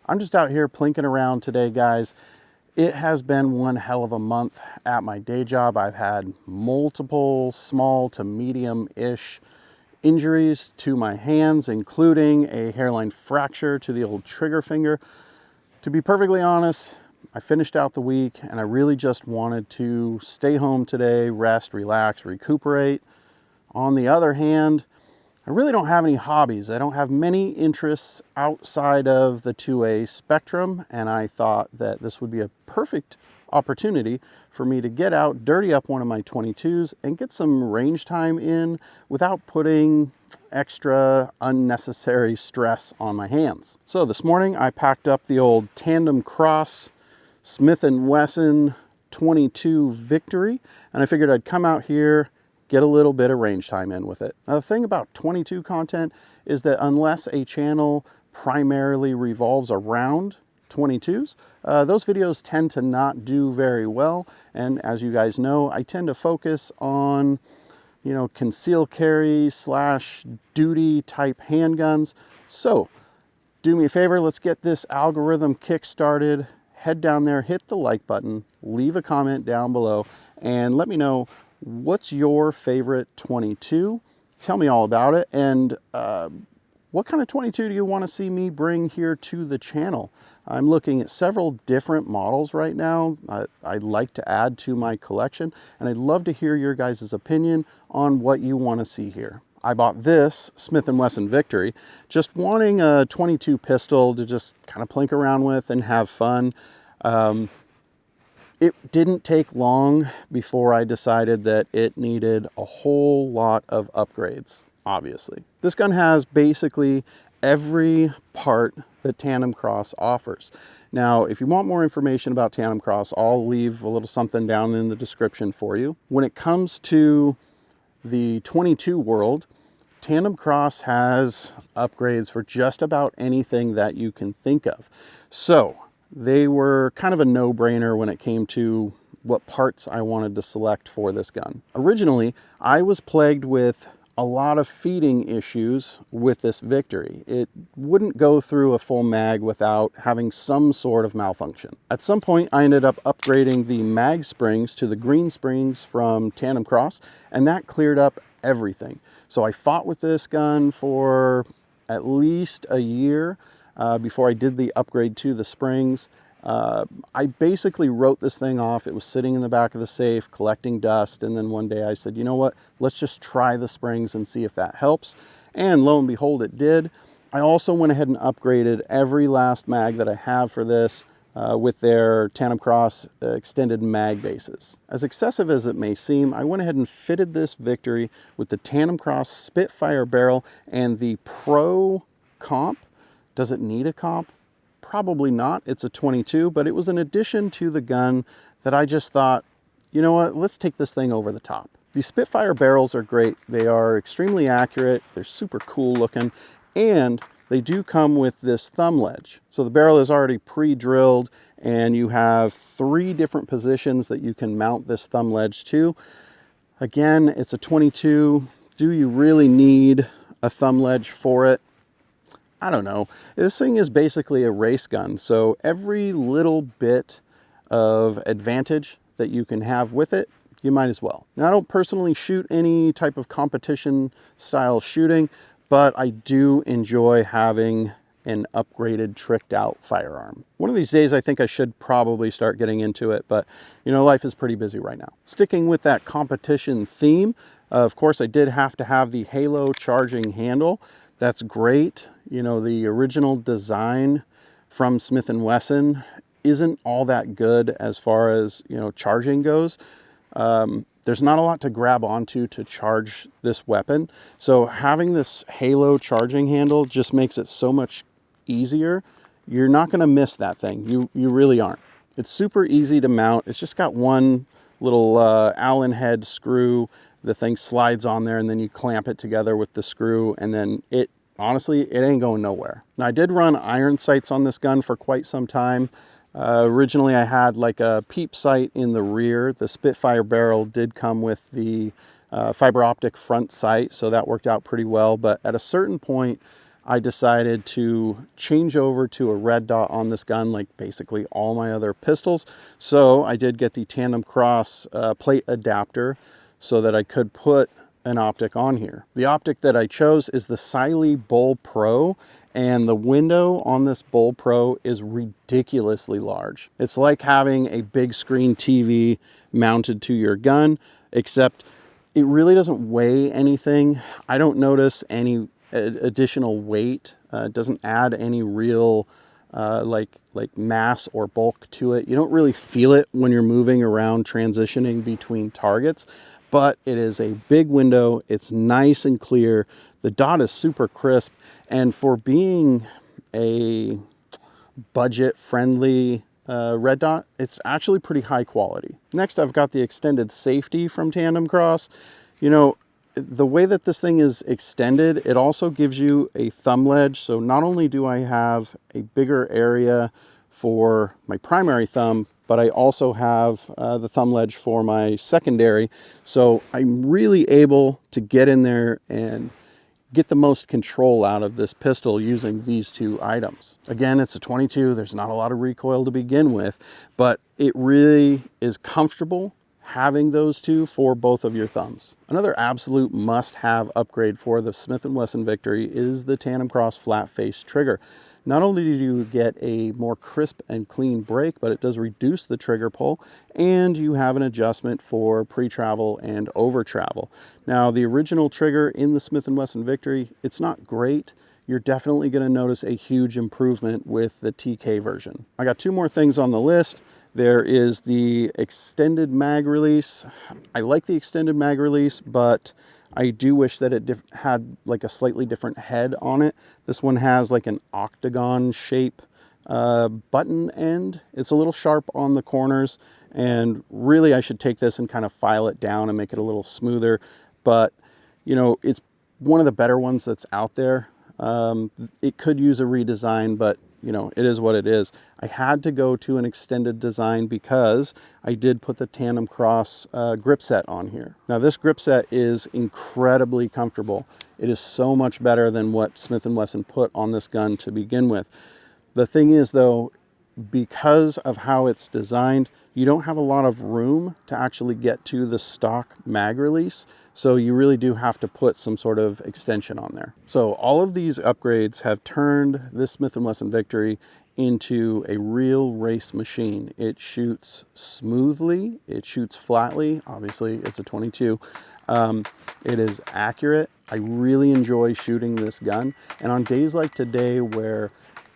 I'm just out here plinking around today, guys. It has been one hell of a month at my day job. I've had multiple small to medium-ish injuries to my hands, including a hairline fracture to the old trigger finger. To be perfectly honest, I finished out the week and I really just wanted to stay home today, rest, relax, recuperate. On the other hand, I really don't have any hobbies. I don't have many interests outside of the 2A spectrum, and I thought that this would be a perfect opportunity for me to get out, dirty up one of my 22s, and get some range time in without putting extra unnecessary stress on my hands. So this morning I packed up the old TandemKross Smith & Wesson 22 Victory, and I figured I'd come out here, get a little bit of range time in with it. Now, the thing about 22 content is that unless a channel primarily revolves around 22s, those videos tend to not do very well. And as you guys know, I tend to focus on, conceal carry / duty type handguns. So do me a favor, let's get this algorithm kick started. Head down there, hit the like button, leave a comment down below, and let me know what's your favorite 22. Tell me all about it, and what kind of 22 do you want to see me bring here to the channel? I'm looking at several different models right now I'd like to add to my collection, and I'd love to hear your guys' opinion on what you want to see here. I bought this Smith & Wesson Victory just wanting a 22 pistol to just kind of plink around with and have fun. It didn't take long before I decided that it needed a whole lot of upgrades, obviously. This gun has basically every part that TandemKross offers. Now, if you want more information about TandemKross, I'll leave a little something down in the description for you. When it comes to the 22 world, TandemKross has upgrades for just about anything that you can think of. So they were kind of a no-brainer when it came to what parts I wanted to select for this gun. Originally, I was plagued with a lot of feeding issues with this Victory. It wouldn't go through a full mag without having some sort of malfunction. At some point, I ended up upgrading the mag springs to the green springs from TandemKross, and that cleared up everything. So I fought with this gun for at least a year before I did the upgrade to the springs. I basically wrote this thing off. It was sitting in the back of the safe collecting dust, and then one day I said, you know what, let's just try the springs and see if that helps. And lo and behold, it did. I also went ahead and upgraded every last mag that I have for this with their TandemKross extended mag bases. As excessive as it may seem, I went ahead and fitted this Victory with the TandemKross Spitfire barrel and the Pro comp. Does it need a comp? Probably not. It's a 22, but it was an addition to the gun that I just thought, you know what, let's take this thing over the top. The Spitfire barrels are great. They are extremely accurate. They're super cool looking, and they do come with this thumb ledge. So the barrel is already pre-drilled, and you have 3 different positions that you can mount this thumb ledge to. Again, it's a 22. Do you really need a thumb ledge for it? I don't know. This thing is basically a race gun, so every little bit of advantage that you can have with it, you might as well. Now, I don't personally shoot any type of competition style shooting, but I do enjoy having an upgraded, tricked out firearm. One of these days, I think I should probably start getting into it, but life is pretty busy right now. Sticking with that competition theme, of course, I did have to have the Halo charging handle. That's great. The original design from Smith & Wesson isn't all that good as far as, charging goes. There's not a lot to grab onto to charge this weapon. So having this Halo charging handle just makes it so much easier. You're not going to miss that thing. You really aren't. It's super easy to mount. It's just got one little Allen head screw. The thing slides on there, and then you clamp it together with the screw, and then honestly, it ain't going nowhere. Now, I did run iron sights on this gun for quite some time. Originally, I had like a peep sight in the rear. The Spitfire barrel did come with the fiber optic front sight, so that worked out pretty well. But at a certain point, I decided to change over to a red dot on this gun, like basically all my other pistols. So I did get the TandemKross plate adapter so that I could put an optic on here. The optic that I chose is the Siley Bull Pro, and the window on this Bull Pro is ridiculously large. It's like having a big screen TV mounted to your gun, except it really doesn't weigh anything. I don't notice any additional weight. It doesn't add any real like mass or bulk to it. You don't really feel it when you're moving around transitioning between targets, but it is a big window. It's nice and clear. The dot is super crisp, and for being a budget friendly red dot, it's actually pretty high quality. Next, I've got the extended safety from TandemKross. You know, the way that this thing is extended, it also gives you a thumb ledge. So not only do I have a bigger area for my primary thumb, but I also have the thumb ledge for my secondary. So I'm really able to get in there and get the most control out of this pistol using these two items. Again, it's a 22. There's not a lot of recoil to begin with, but it really is comfortable having those two for both of your thumbs. Another absolute must-have upgrade for the Smith & Wesson Victory is the TandemKross flat face trigger. Not only do you get a more crisp and clean break, but it does reduce the trigger pull, and you have an adjustment for pre-travel and over-travel. Now, the original trigger in the Smith & Wesson Victory, it's not great. You're definitely going to notice a huge improvement with the TK version. I got two more things on the list. There is the extended mag release. I like the extended mag release, but I do wish that it had like a slightly different head on it. This one has like an octagon shape button end. It's a little sharp on the corners, and really I should take this and kind of file it down and make it a little smoother. But, you know, it's one of the better ones that's out there. It could use a redesign, but you know, it is what it is. I had to go to an extended design because I did put the TandemKross grip set on here. Now, this grip set is incredibly comfortable. It is so much better than what Smith & Wesson put on this gun to begin with. The thing is, though, because of how it's designed, you don't have a lot of room to actually get to the stock mag release. So you really do have to put some sort of extension on there. So all of these upgrades have turned this Smith & Wesson Victory into a real race machine. It shoots smoothly, it shoots flatly. Obviously, it's a 22. It is accurate. I really enjoy shooting this gun. And on days like today where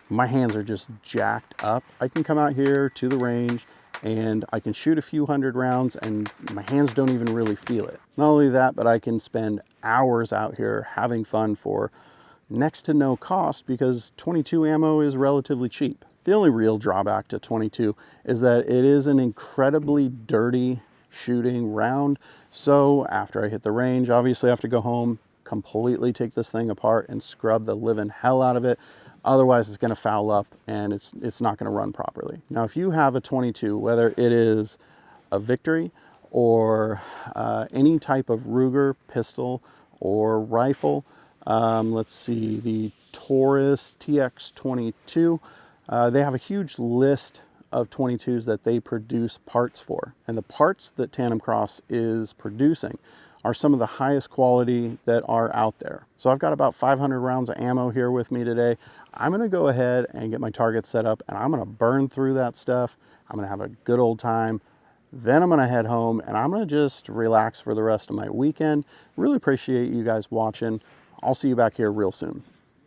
my hands are just jacked up, I can come out here to the range and I can shoot a few hundred rounds and my hands don't even really feel it. Not only that, but I can spend hours out here having fun for next to no cost because 22 ammo is relatively cheap. The only real drawback to 22 is that it is an incredibly dirty shooting round. So after I hit the range, obviously I have to go home, completely take this thing apart and scrub the living hell out of it. Otherwise, it's going to foul up and it's not going to run properly. Now, if you have a 22, whether it is a Victory or any type of Ruger pistol or rifle, let's see, the Taurus TX22, they have a huge list of 22s that they produce parts for. And the parts that TandemKross is producing are some of the highest quality that are out there. So I've got about 500 rounds of ammo here with me today. I'm gonna go ahead and get my target set up and I'm gonna burn through that stuff. I'm gonna have a good old time. Then I'm gonna head home and I'm gonna just relax for the rest of my weekend. Really appreciate you guys watching. I'll see you back here real soon.